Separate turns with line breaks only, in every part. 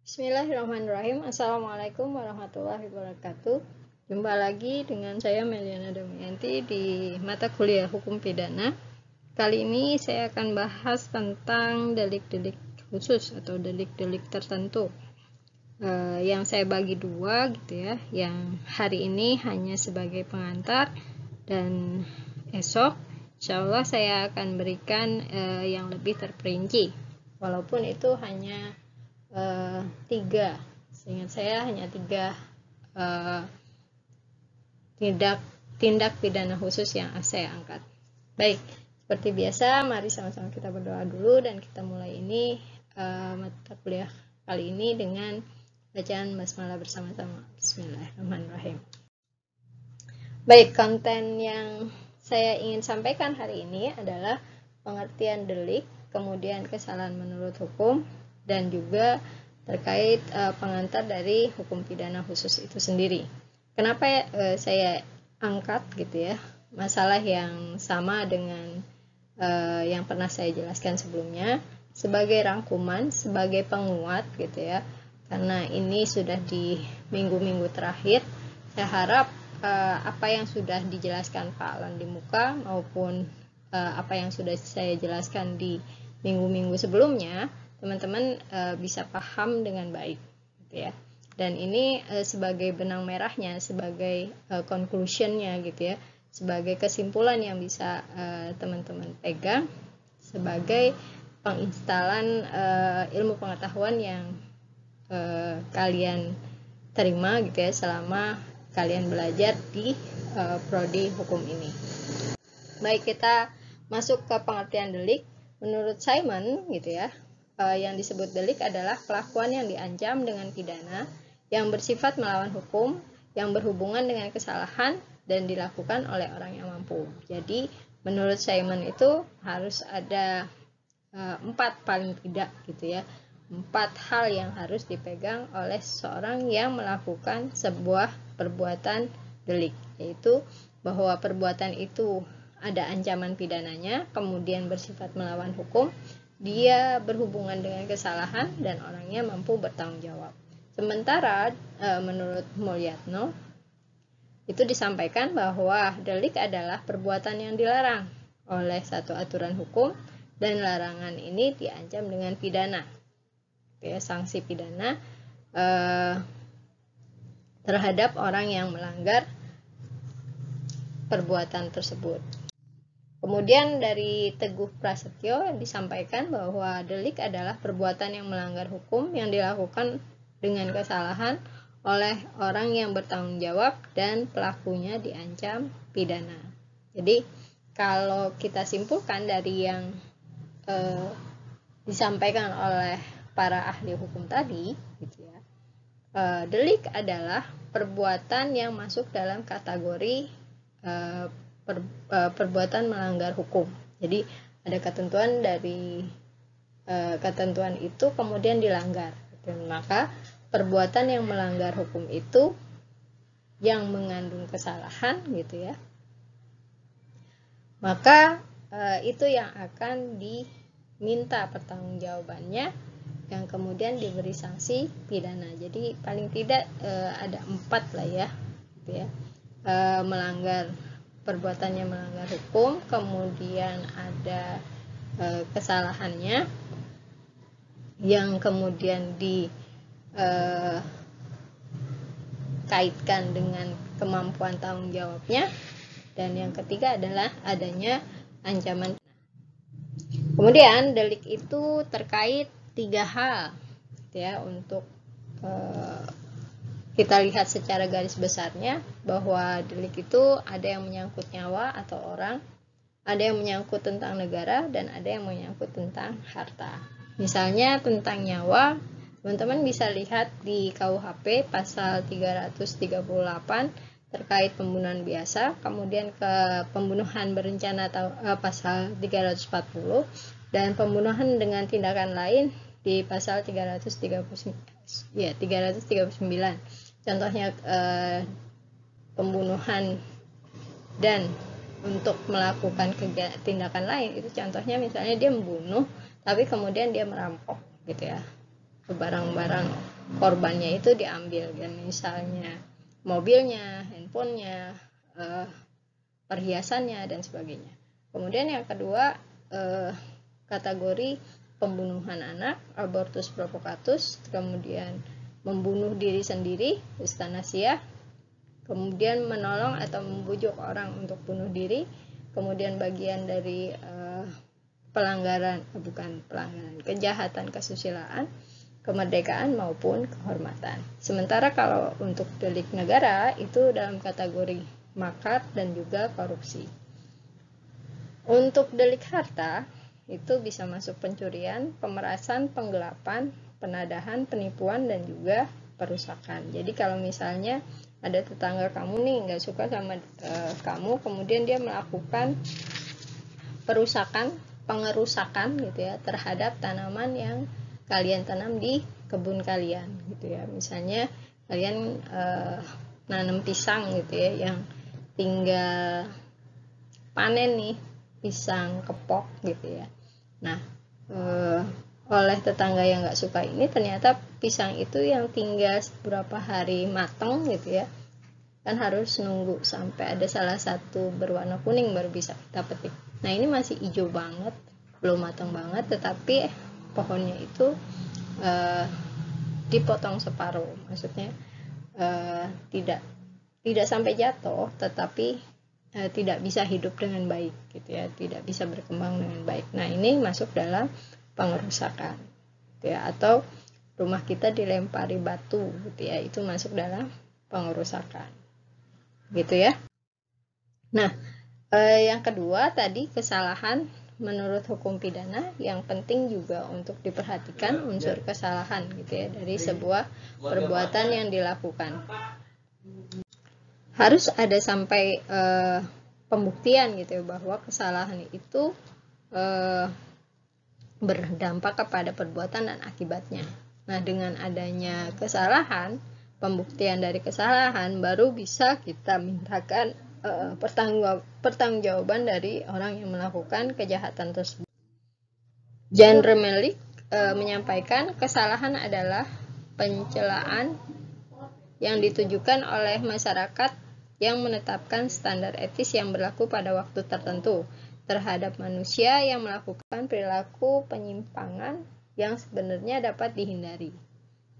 Bismillahirrahmanirrahim. Assalamualaikum warahmatullahi wabarakatuh. Jumpa lagi dengan saya Meliana Damianti di mata kuliah Hukum Pidana. Kali ini saya akan bahas tentang delik-delik khusus atau delik-delik tertentu. Yang saya bagi dua gitu ya. Yang hari ini hanya sebagai pengantar dan esok insya Allah saya akan berikan yang lebih terperinci. Walaupun itu hanya tiga, seingat saya hanya tiga tindak pidana khusus yang saya angkat. Baik, seperti biasa, mari sama-sama kita berdoa dulu dan kita mulai ini mata kuliah kali ini dengan bacaan basmalah bersama-sama. Bismillahirrahmanirrahim. Baik, konten yang saya ingin sampaikan hari ini adalah pengertian delik, kemudian kesalahan menurut hukum, dan juga terkait pengantar dari hukum pidana khusus itu sendiri. Kenapa saya angkat gitu ya masalah yang sama dengan yang pernah saya jelaskan sebelumnya sebagai rangkuman, sebagai penguat gitu ya, karena ini sudah di minggu-minggu terakhir. Saya harap apa yang sudah dijelaskan Pak Alan di muka maupun apa yang sudah saya jelaskan di minggu-minggu sebelumnya teman-teman bisa paham dengan baik gitu ya. Dan ini sebagai benang merahnya, sebagai conclusionnya gitu ya, sebagai kesimpulan yang bisa teman-teman pegang sebagai penginstalan ilmu pengetahuan yang kalian terima gitu ya selama kalian belajar di prodi hukum ini. Baik, kita masuk ke pengertian delik. Menurut Simon gitu ya, yang disebut delik adalah kelakuan yang diancam dengan pidana yang bersifat melawan hukum, yang berhubungan dengan kesalahan dan dilakukan oleh orang yang mampu. Jadi menurut Simon itu harus ada 4 paling tidak gitu ya, 4 hal yang harus dipegang oleh seseorang yang melakukan sebuah perbuatan delik, yaitu bahwa perbuatan itu ada ancaman pidananya, kemudian bersifat melawan hukum, dia berhubungan dengan kesalahan dan orangnya mampu bertanggung jawab. Sementara menurut Mulyatno itu disampaikan bahwa delik adalah perbuatan yang dilarang oleh satu aturan hukum dan larangan ini diancam dengan pidana. Ya, sanksi pidana terhadap orang yang melanggar perbuatan tersebut. Kemudian dari Teguh Prasetyo disampaikan bahwa delik adalah perbuatan yang melanggar hukum yang dilakukan dengan kesalahan oleh orang yang bertanggung jawab dan pelakunya diancam pidana. Jadi kalau kita simpulkan dari yang disampaikan oleh para ahli hukum tadi, gitu ya, delik adalah perbuatan yang masuk dalam kategori perbuatan melanggar hukum. Jadi ada ketentuan dari ketentuan itu kemudian dilanggar. Dan maka perbuatan yang melanggar hukum itu yang mengandung kesalahan gitu ya. Maka itu yang akan diminta pertanggungjawabannya yang kemudian diberi sanksi pidana. Jadi paling tidak ada 4 lah ya, gitu ya. Perbuatannya melanggar hukum, kemudian ada kesalahannya yang kemudian dikaitkan dengan kemampuan tanggung jawabnya, dan yang ketiga adalah adanya ancaman. Kemudian delik itu terkait 3 hal ya, untuk kita lihat secara garis besarnya bahwa delik itu ada yang menyangkut nyawa atau orang, ada yang menyangkut tentang negara, dan ada yang menyangkut tentang harta. Misalnya tentang nyawa, teman-teman bisa lihat di KUHP pasal 338 terkait pembunuhan biasa, kemudian ke pembunuhan berencana atau pasal 340, dan pembunuhan dengan tindakan lain di pasal 339. Contohnya pembunuhan dan untuk melakukan tindakan lain itu contohnya misalnya dia membunuh tapi kemudian dia merampok gitu ya. barang-barang korbannya itu diambil, dan misalnya mobilnya, handphonenya, perhiasannya dan sebagainya. Kemudian yang kedua, kategori pembunuhan anak, abortus provocatus, kemudian membunuh diri sendiri, euthanasia, kemudian menolong atau membujuk orang untuk bunuh diri, kemudian bagian dari kejahatan kesusilaan, kemerdekaan maupun kehormatan. Sementara kalau untuk delik negara itu dalam kategori makar dan juga korupsi. Untuk delik harta itu bisa masuk pencurian, pemerasan, penggelapan, penadahan, penipuan, dan juga perusakan. Jadi kalau misalnya ada tetangga kamu nih nggak suka sama kamu, kemudian dia melakukan pengerusakan gitu ya terhadap tanaman yang kalian tanam di kebun kalian gitu ya. Misalnya kalian nanam pisang gitu ya, yang tinggal panen nih pisang kepok gitu ya. Nah, oleh tetangga yang nggak suka ini, ternyata pisang itu yang tinggal beberapa hari matang gitu ya, kan harus nunggu sampai ada salah satu berwarna kuning baru bisa kita petik. Nah, ini masih hijau banget, belum matang banget, tetapi pohonnya itu dipotong separuh, maksudnya tidak sampai jatuh, tetapi tidak bisa hidup dengan baik gitu ya, tidak bisa berkembang dengan baik. Nah, ini masuk dalam pengerusakan gitu ya, atau rumah kita dilempari batu gitu ya, itu masuk dalam pengerusakan gitu ya. Nah, yang kedua tadi kesalahan menurut hukum pidana, yang penting juga untuk diperhatikan unsur kesalahan gitu ya dari sebuah perbuatan yang dilakukan. Harus ada sampai pembuktian gitu ya bahwa kesalahan itu berdampak kepada perbuatan dan akibatnya. Nah, dengan adanya kesalahan, pembuktian dari kesalahan, baru bisa kita mintakan pertanggungjawaban dari orang yang melakukan kejahatan tersebut. Jan Remelik menyampaikan kesalahan adalah pencelaan yang ditujukan oleh masyarakat yang menetapkan standar etis yang berlaku pada waktu tertentu terhadap manusia yang melakukan perilaku penyimpangan yang sebenarnya dapat dihindari.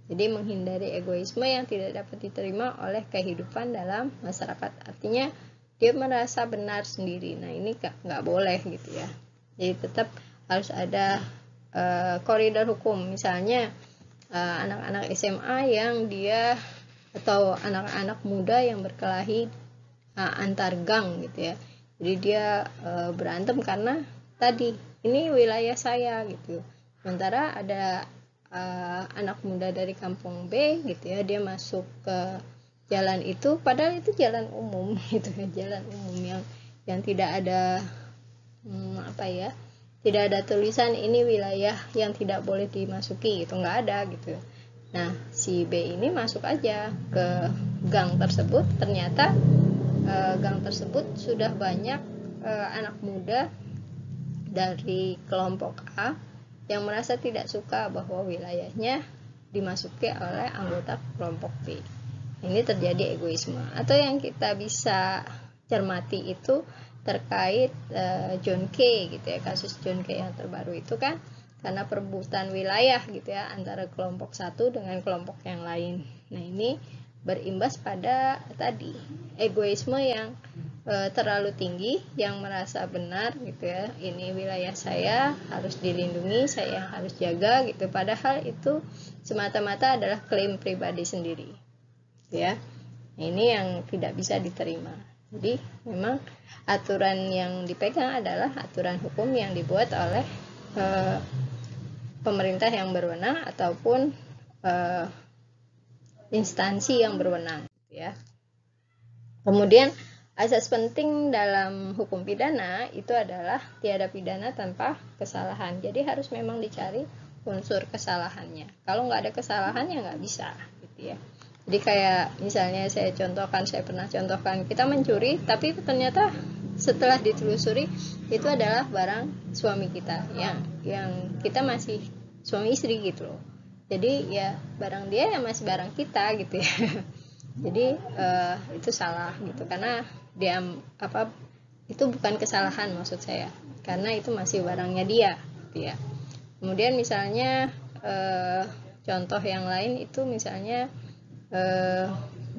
Jadi menghindari egoisme yang tidak dapat diterima oleh kehidupan dalam masyarakat. Artinya dia merasa benar sendiri. Nah, ini nggak boleh gitu ya. Jadi tetap harus ada koridor hukum. Misalnya anak-anak SMA yang dia, atau anak-anak muda yang berkelahi antar gang gitu ya. Jadi dia berantem karena tadi ini wilayah saya gitu. Sementara ada anak muda dari kampung B gitu ya, dia masuk ke jalan itu, padahal itu jalan umum gitu ya, jalan umum yang tidak ada tidak ada tulisan ini wilayah yang tidak boleh dimasuki gitu, nggak ada gitu. Nah, si B ini masuk aja ke gang tersebut, ternyata gang tersebut sudah banyak anak muda dari kelompok A yang merasa tidak suka bahwa wilayahnya dimasuki oleh anggota kelompok B. Ini terjadi egoisme. Atau yang kita bisa cermati itu terkait John K gitu ya, kasus John K yang terbaru itu kan karena perebutan wilayah gitu ya antara kelompok satu dengan kelompok yang lain. Nah, ini berimbas pada tadi egoisme yang terlalu tinggi, yang merasa benar gitu ya, ini wilayah saya harus dilindungi, saya yang harus jaga gitu, padahal itu semata-mata adalah klaim pribadi sendiri ya. Ini yang tidak bisa diterima. Jadi memang aturan yang dipegang adalah aturan hukum yang dibuat oleh pemerintah yang berwenang ataupun instansi yang berwenang ya. Kemudian asas penting dalam hukum pidana itu adalah tiada pidana tanpa kesalahan. Jadi harus memang dicari unsur kesalahannya. Kalau nggak ada kesalahannya nggak bisa gitu ya. Jadi kayak misalnya saya pernah contohkan kita mencuri, tapi ternyata setelah ditelusuri itu adalah barang suami kita yang kita masih suami istri gitu loh. Jadi ya barang dia ya masih barang kita gitu ya. Jadi itu salah gitu, karena dia itu bukan kesalahan maksud saya, karena itu masih barangnya dia gitu ya. Kemudian misalnya contoh yang lain itu misalnya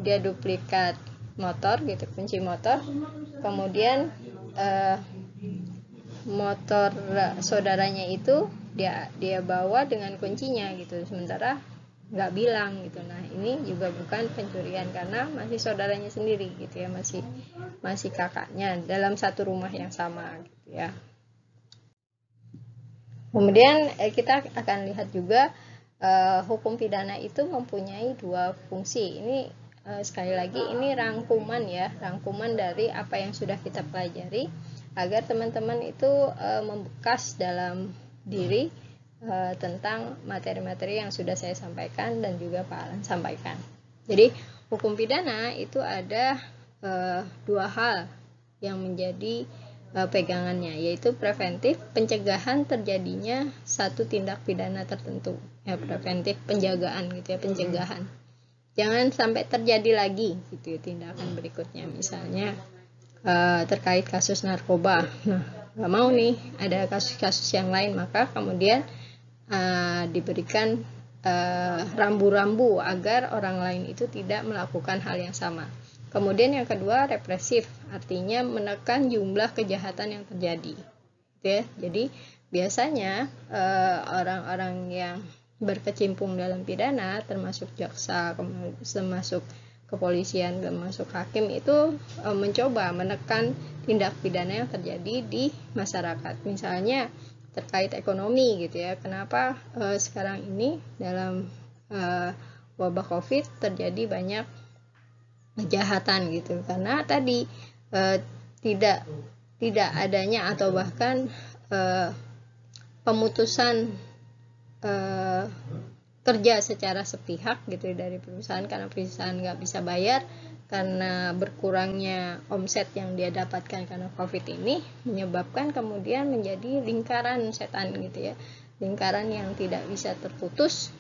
dia duplikat motor gitu, kunci motor, kemudian motor saudaranya itu dia bawa dengan kuncinya gitu, sementara nggak bilang gitu. Nah ini juga bukan pencurian karena masih saudaranya sendiri gitu ya, masih kakaknya dalam satu rumah yang sama gitu ya. Kemudian kita akan lihat juga hukum pidana itu mempunyai dua fungsi. Ini sekali lagi ini rangkuman ya, rangkuman dari apa yang sudah kita pelajari agar teman-teman itu membekas dalam diri tentang materi-materi yang sudah saya sampaikan dan juga Pak Alan sampaikan. Jadi hukum pidana itu ada dua hal yang menjadi pegangannya, yaitu preventif, pencegahan terjadinya satu tindak pidana tertentu ya, preventif penjagaan gitu ya, pencegahan jangan sampai terjadi lagi gitu ya tindakan berikutnya. Misalnya terkait kasus narkoba, nah nggak mau nih ada kasus-kasus yang lain, maka kemudian diberikan rambu-rambu agar orang lain itu tidak melakukan hal yang sama. Kemudian yang kedua represif, artinya menekan jumlah kejahatan yang terjadi gitu ya. Jadi biasanya orang-orang yang berkecimpung dalam pidana, termasuk jaksa, termasuk kepolisian, termasuk hakim, itu mencoba menekan tindak pidana yang terjadi di masyarakat. Misalnya terkait ekonomi gitu ya, kenapa sekarang ini dalam wabah COVID terjadi banyak kejahatan gitu, karena tadi tidak adanya atau bahkan pemutusan kerja secara sepihak gitu dari perusahaan, karena perusahaan nggak bisa bayar karena berkurangnya omset yang dia dapatkan karena COVID ini, menyebabkan kemudian menjadi lingkaran setan gitu ya, lingkaran yang tidak bisa terputus.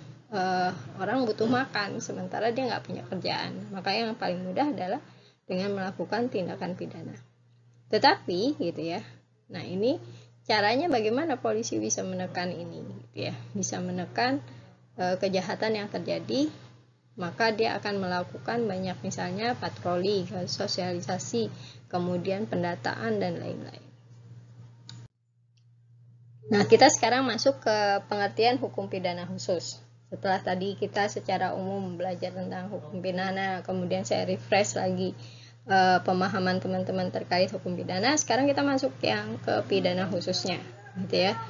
Orang butuh makan sementara dia nggak punya kerjaan, maka yang paling mudah adalah dengan melakukan tindakan pidana. Tetapi gitu ya, nah ini caranya bagaimana polisi bisa menekan ini gitu ya, bisa menekan kejahatan yang terjadi, maka dia akan melakukan banyak, misalnya patroli, sosialisasi, kemudian pendataan dan lain-lain. Nah, kita sekarang masuk ke pengertian hukum pidana khusus. Setelah tadi kita secara umum belajar tentang hukum pidana, kemudian saya refresh lagi pemahaman teman-teman terkait hukum pidana. Sekarang kita masuk yang ke pidana khususnya, gitu ya.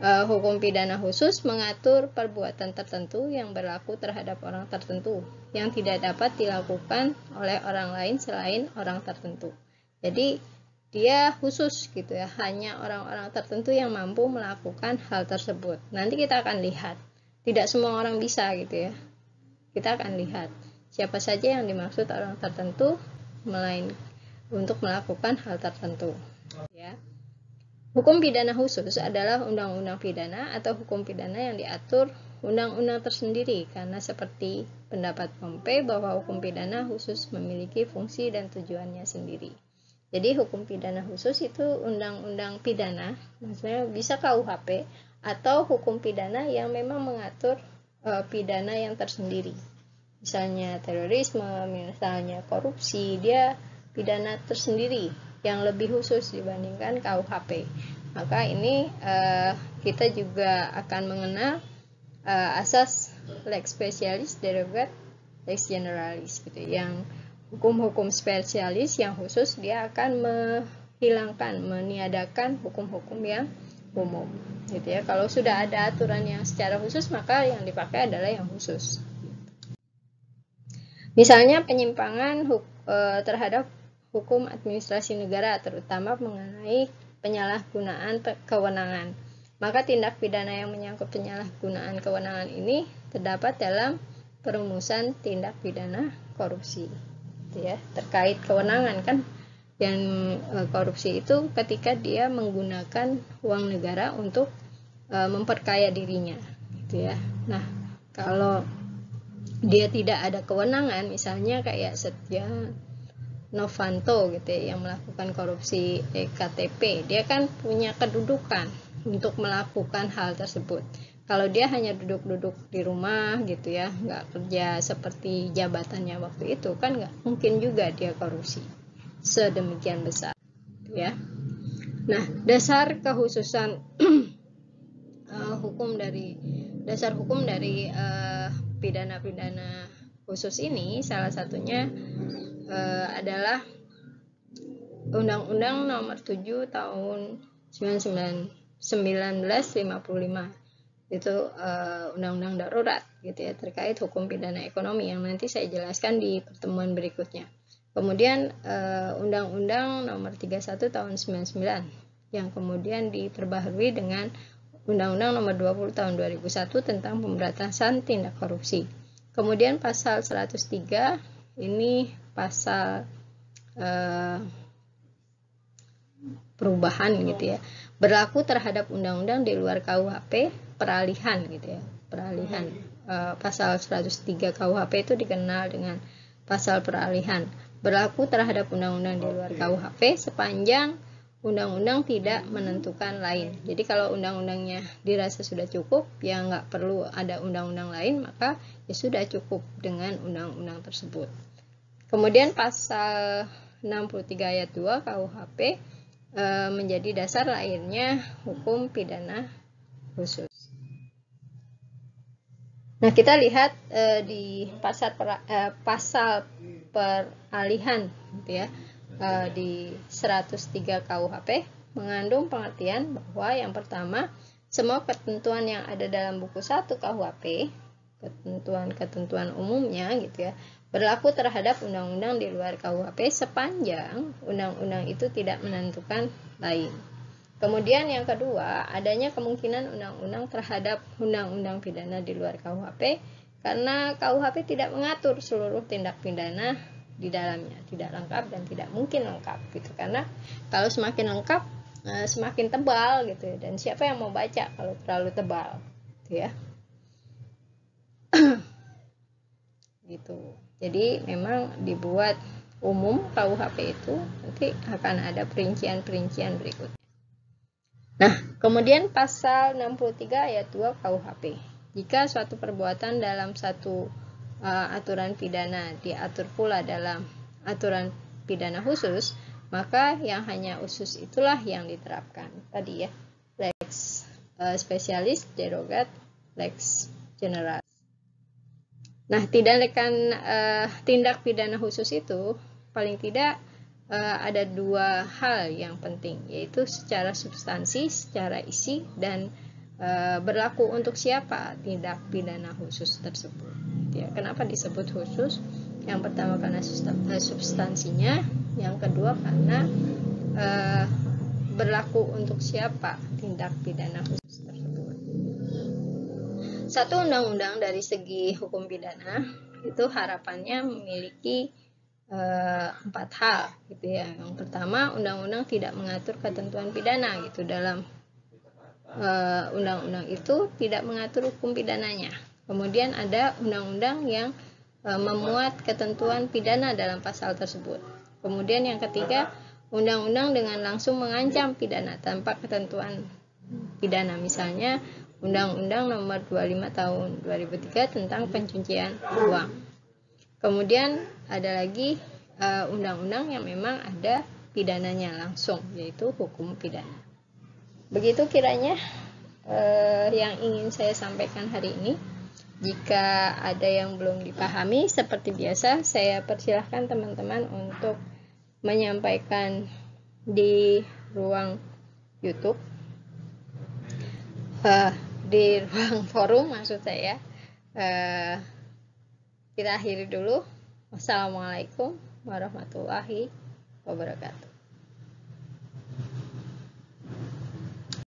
Hukum pidana khusus mengatur perbuatan tertentu yang berlaku terhadap orang tertentu yang tidak dapat dilakukan oleh orang lain selain orang tertentu. Jadi dia khusus gitu ya, hanya orang-orang tertentu yang mampu melakukan hal tersebut. Nanti kita akan lihat, tidak semua orang bisa gitu ya. Kita akan lihat siapa saja yang dimaksud orang tertentu untuk melakukan hal tertentu ya. Hukum pidana khusus adalah undang-undang pidana atau hukum pidana yang diatur undang-undang tersendiri, karena seperti pendapat Pompe bahwa hukum pidana khusus memiliki fungsi dan tujuannya sendiri. Jadi hukum pidana khusus itu undang-undang pidana, maksudnya bisa KUHP atau hukum pidana yang memang mengatur pidana yang tersendiri. Misalnya terorisme, misalnya korupsi, dia pidana tersendiri yang lebih khusus dibandingkan KUHP. Maka ini kita juga akan mengenal asas lex specialis derogat lex generalis gitu, yang hukum-hukum spesialis yang khusus dia akan meniadakan hukum-hukum yang umum gitu ya. Kalau sudah ada aturan yang secara khusus, maka yang dipakai adalah yang khusus. Misalnya penyimpangan terhadap hukum administrasi negara, terutama mengenai penyalahgunaan kewenangan. Maka tindak pidana yang menyangkut penyalahgunaan kewenangan ini terdapat dalam perumusan tindak pidana korupsi. Ya, terkait kewenangan kan, yang korupsi itu ketika dia menggunakan uang negara untuk memperkaya dirinya, gitu ya. Nah, Kalau dia tidak ada kewenangan, misalnya kayak Setia Novanto gitu ya, yang melakukan korupsi EKTP, dia kan punya kedudukan untuk melakukan hal tersebut. Kalau dia hanya duduk-duduk di rumah gitu ya, nggak kerja seperti jabatannya waktu itu, kan nggak mungkin juga dia korupsi sedemikian besar gitu ya. Nah, dasar kekhususan hukum dari pidana-pidana khusus ini salah satunya adalah Undang-Undang Nomor 7 Tahun 1955. Itu undang-undang darurat gitu ya, terkait hukum pidana ekonomi yang nanti saya jelaskan di pertemuan berikutnya. Kemudian Undang-Undang Nomor 31 Tahun 99 yang kemudian diperbaharui dengan Undang-Undang Nomor 20 Tahun 2001 tentang pemberantasan tindak korupsi. Kemudian pasal 103 ini pasal perubahan gitu ya, berlaku terhadap undang-undang di luar KUHP, peralihan gitu ya, peralihan. Pasal 103 KUHP itu dikenal dengan pasal peralihan, berlaku terhadap undang-undang di luar KUHP sepanjang undang-undang tidak menentukan lain. Jadi kalau undang-undangnya dirasa sudah cukup, ya nggak perlu ada undang-undang lain, maka ya sudah cukup dengan undang-undang tersebut. Kemudian pasal 63 ayat 2 KUHP menjadi dasar lahirnya hukum pidana khusus. Nah, kita lihat di pasal peralihan gitu ya, di 103 KUHP mengandung pengertian bahwa yang pertama, semua ketentuan yang ada dalam buku 1 KUHP, ketentuan-ketentuan umumnya gitu ya, berlaku terhadap undang-undang di luar KUHP sepanjang undang-undang itu tidak menentukan lain. Kemudian yang kedua, adanya kemungkinan undang-undang terhadap undang-undang pidana di luar KUHP karena KUHP tidak mengatur seluruh tindak pidana di dalamnya, tidak lengkap dan tidak mungkin lengkap gitu. Karena kalau semakin lengkap semakin tebal gitu, dan siapa yang mau baca kalau terlalu tebal gitu ya. Gitu. Jadi memang dibuat umum KUHP itu, nanti akan ada perincian-perincian berikutnya. Nah, kemudian pasal 63 ayat 2 KUHP. Jika suatu perbuatan dalam satu aturan pidana diatur pula dalam aturan pidana khusus, maka yang hanya khusus itulah yang diterapkan. Tadi ya, lex specialis derogat lex generalis. Nah, tindak pidana khusus itu paling tidak ada dua hal yang penting, yaitu secara substansi, secara isi, dan berlaku untuk siapa tindak pidana khusus tersebut. Ya, kenapa disebut khusus? Yang pertama karena substansinya, yang kedua karena berlaku untuk siapa tindak pidana khusus tersebut. Satu undang-undang dari segi hukum pidana itu harapannya memiliki 4 hal gitu ya. Yang pertama, undang-undang tidak mengatur ketentuan pidana gitu, dalam undang-undang itu tidak mengatur hukum pidananya. Kemudian ada undang-undang yang memuat ketentuan pidana dalam pasal tersebut. Kemudian yang ketiga, undang-undang dengan langsung mengancam pidana tanpa ketentuan pidana, misalnya Undang-Undang Nomor 25 Tahun 2003 tentang pencucian uang. Kemudian ada lagi undang-undang yang memang ada pidananya langsung, yaitu hukum pidana. Begitu kiranya yang ingin saya sampaikan hari ini. Jika ada yang belum dipahami, seperti biasa saya persilahkan teman-teman untuk menyampaikan di ruang YouTube, di ruang forum maksud saya. Kita akhiri dulu. Wassalamualaikum warahmatullahi wabarakatuh.